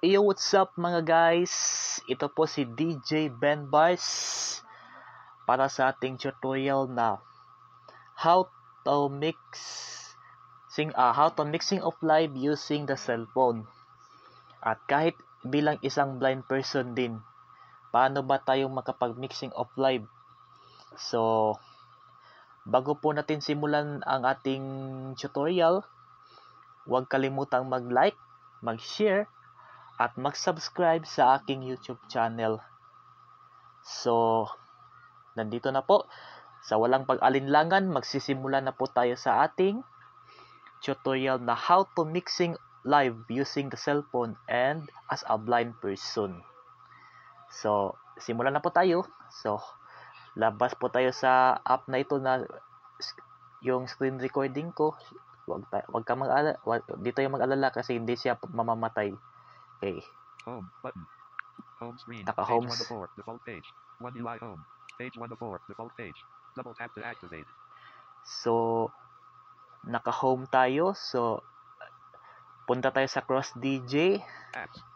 Yo, what's up mga guys? Ito po si DJ Ben Bars para sa ating tutorial na how to mixing of live using the cellphone. At kahit bilang isang blind person din, paano ba tayo makapag-mixing of live? So, bago po natin simulan ang ating tutorial, huwag kalimutang mag-like, mag-share, at mag-subscribe sa aking YouTube channel. So, nandito na po. Sa walang pag-alinlangan, magsisimula na po tayo sa ating tutorial na how to mixing live using the cellphone and as a blind person. So, simulan na po tayo. So, labas po tayo sa app na ito na yung screen recording ko. Wag ka mag-alala. Dito yung mag-alala kasi hindi siya mamamatay. Okay. Home button. Home screen. Naka-home. Page 1 to 4. Default page. 1 UI home. Page 1 to 4. Default page. Double tap to activate. So, naka-home tayo. So, punta tayo sa Cross DJ. Apps.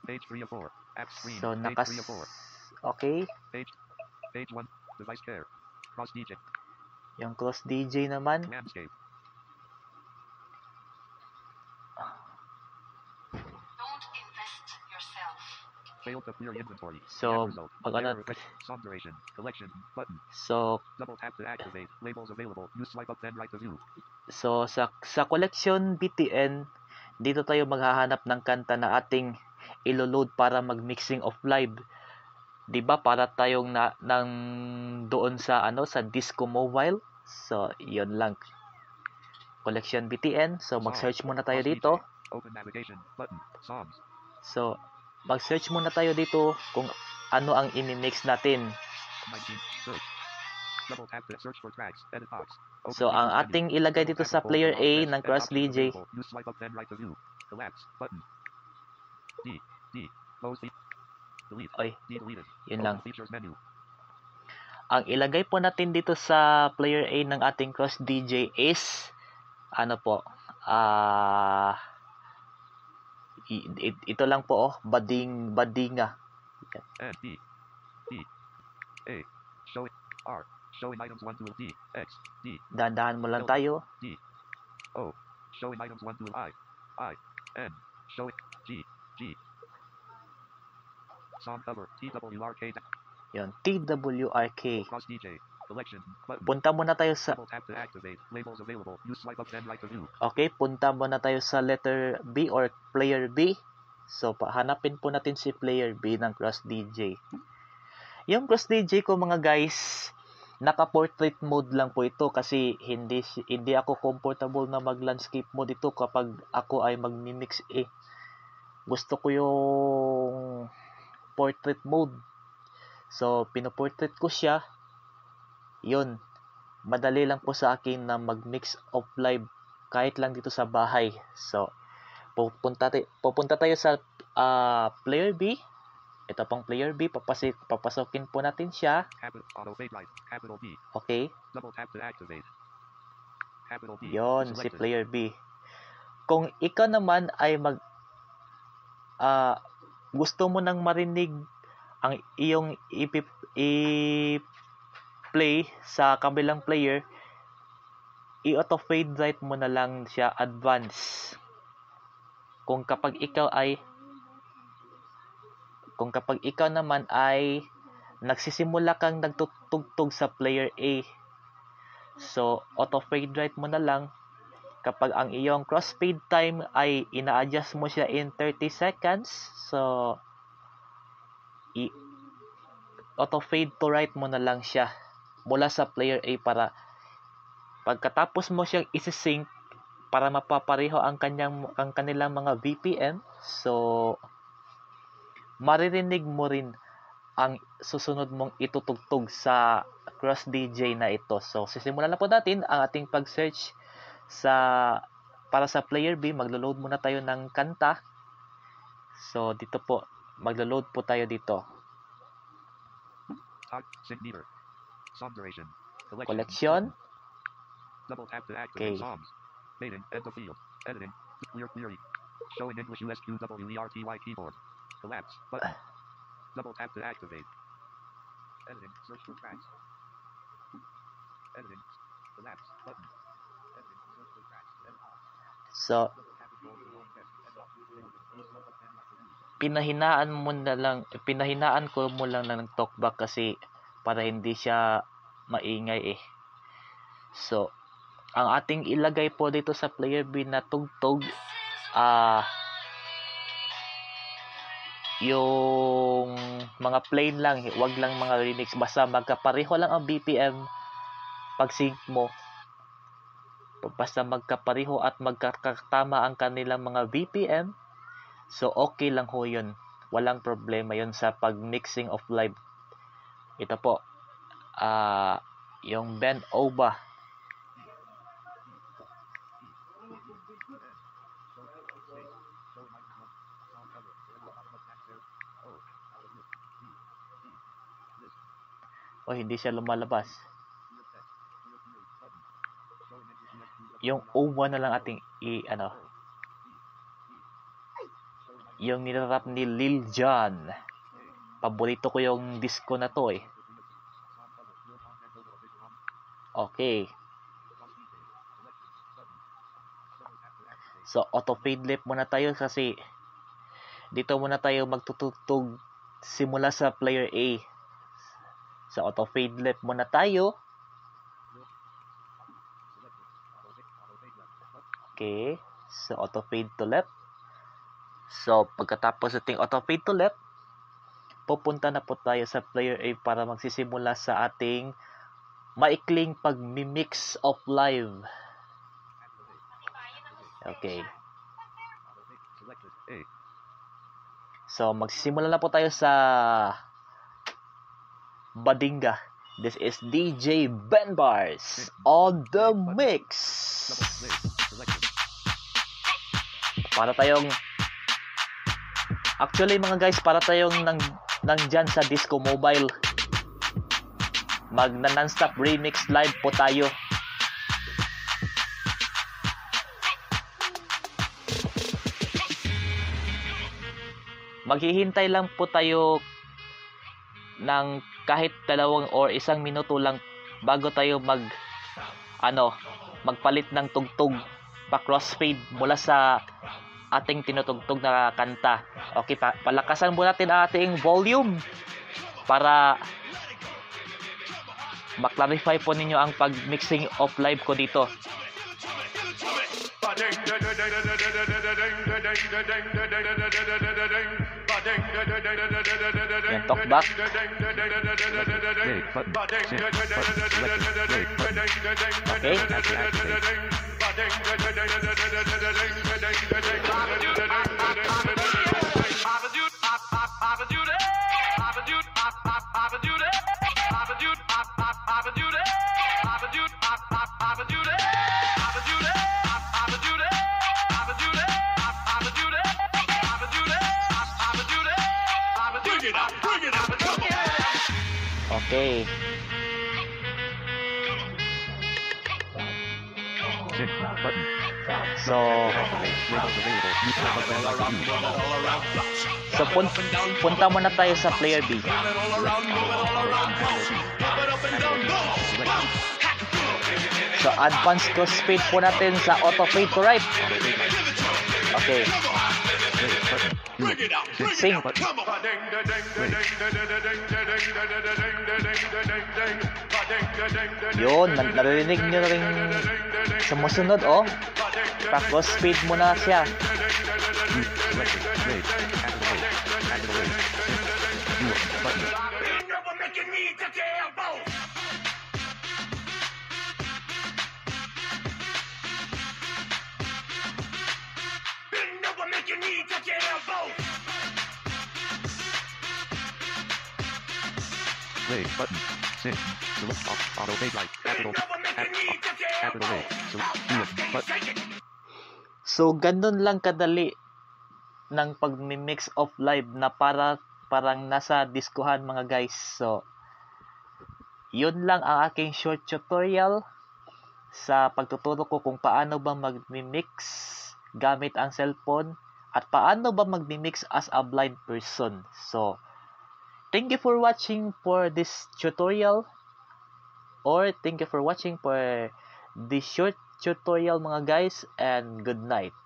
Page 3 of 4. App screen. So, page 3 of 4. Okay. Page 1. Device care. Cross DJ. Yung Cross DJ naman. Landscape. Failed to clear inventory. So, Song duration. Collection. Button. So, double tap to activate. Labels available. Use swipe up then right to view. So, sa collection BTN, dito tayo maghahanap ng kanta na ating ilo-load para mag-mixing of live. 'Di ba? Para tayong nang doon sa sa Disco Mobile. So, 'yon lang. Collection BTN. So, mag-search muna tayo dito. Open navigation button. Songs. So, mag-search muna tayo dito kung ano ang ini-mix natin. 19. Search. Double tap to search for tracks. Edit box. So, ang ating ilagay dito sa player A ng Cross DJ. Use swipe up then right to view. Collapse button. D. Close the delete. Oy, deleted. Yun lang. Features menu. Ang ilagay po natin dito sa player A ng ating Cross DJ is ito lang po badinga. N D A showing R showing items 1 to D X D. Dahan-dahan mo lang tayo. D O showing items 1 to I N showing G song cover TWRK. Yon, TWRK. Cross DJ collection button. Punta muna tayo sa tap to activate. Labels available. Use swipe up then right to view. Okay, punta muna tayo sa letter B or player B. So, hanapin po natin si player B ng Cross DJ. Yung Cross DJ ko mga guys, naka-portrait mode lang po ito kasi hindi ako comfortable na mag-landscape mode ito kapag ako ay mag-mix Gusto ko yung portrait mode. So, pinoportrait ko siya. Yun. Madali lang po sa akin na mag-mix of live kahit lang dito sa bahay. So, pupunta tayo sa player B. Ito pang player B. Papasokin po natin siya. Capital B. Okay. Double tap to activate. Capital B. Yon, si player B. Kung ikaw naman ay gusto mo nang marinig ang iyong i-play sa kabilang player, i-auto fade right mo na lang siya advance. Kung kapag ikaw naman ay nagsisimula kang nagtutugtog sa player A, so auto fade right mo na lang. Kapag ang iyong crossfade time ay ina-adjust mo siya in 30 seconds, so auto fade to right mo na lang siya mula sa player A para pagkatapos mo siyang isi-sync para mapapareho ang kanilang mga VPN, so maririnig mo rin ang susunod mong itutugtog sa Cross DJ na ito. So, sisimulan na po natin ang ating pag-search para sa player B. Maglo-load muna tayo ng kanta. So, dito po, maglo-load po tayo dito. Collection. Double tap to activate songs. Mating, end of field. Editing. Clear query. Show in English USQWERTY keyboard. Collapse button. Double tap to activate. Editing. Search for tracks. Editing. Collapse button. Editing. Search for tracks. Edit all. So, Double tap to go to home test. Edit all. pinahinaan ko mo lang ng talkback kasi para hindi siya maingay eh. So, ang ating ilagay po dito sa player B na tugtog, yung mga plain lang, wag lang mga remix, basta magkapareho lang ang BPM pag sync mo, basta magkapareho at magkakatama ang kanilang mga BPM, so okay lang ho yun, walang problema yun sa pag mixing of live. Ito po, yung bend over. O hindi siya lumalabas. Yung over na lang ating yung nirarap ni Lil Jon. Paborito ko yung disco na to eh. Okay. So auto fade left muna tayo kasi dito muna tayo magtutugtog simula sa player A. So auto fade left muna tayo. Okay. So auto fade to left. So pagkatapos nating auto fade to left, pupunta na po tayo sa player A para magsisimula sa ating maikling pag-mix of live. Okay. So magsisimula na po tayo sa Badinga. This is DJ Ben Bars on the mix. Para tayong actually mga guys, para tayong nandyan sa Disco Mobile. Magna non-stop remix live po tayo. Maghihintay lang po tayo ng kahit 2 or 1 minuto lang bago tayo magpalit ng tugtog pa crossfade mula sa ating tinutugtog na kanta. Okay, palakasan muna natin ang ating volume para maklarify po ninyo ang pag-mixing of live ko dito. Yan, talkback. Okay. Okay. So punta muna tayo sa player B. So advance to speed po natin sa auto fade to right. Okay. Sing. Yun, narinig nyo na rin sumusunod, oh. Tapos speed mo na siya. Play button. Sync. Select auto fade right. Capital A. So ganun lang kadali ng pag-mix of live na parang nasa diskuhan mga guys. So yun lang ang aking short tutorial sa pagtuturo ko kung paano ba mag-mix gamit ang cellphone at paano ba magmi-mix as a blind person. So, thank you for watching for this tutorial, or thank you for watching for this short tutorial mga guys, and good night.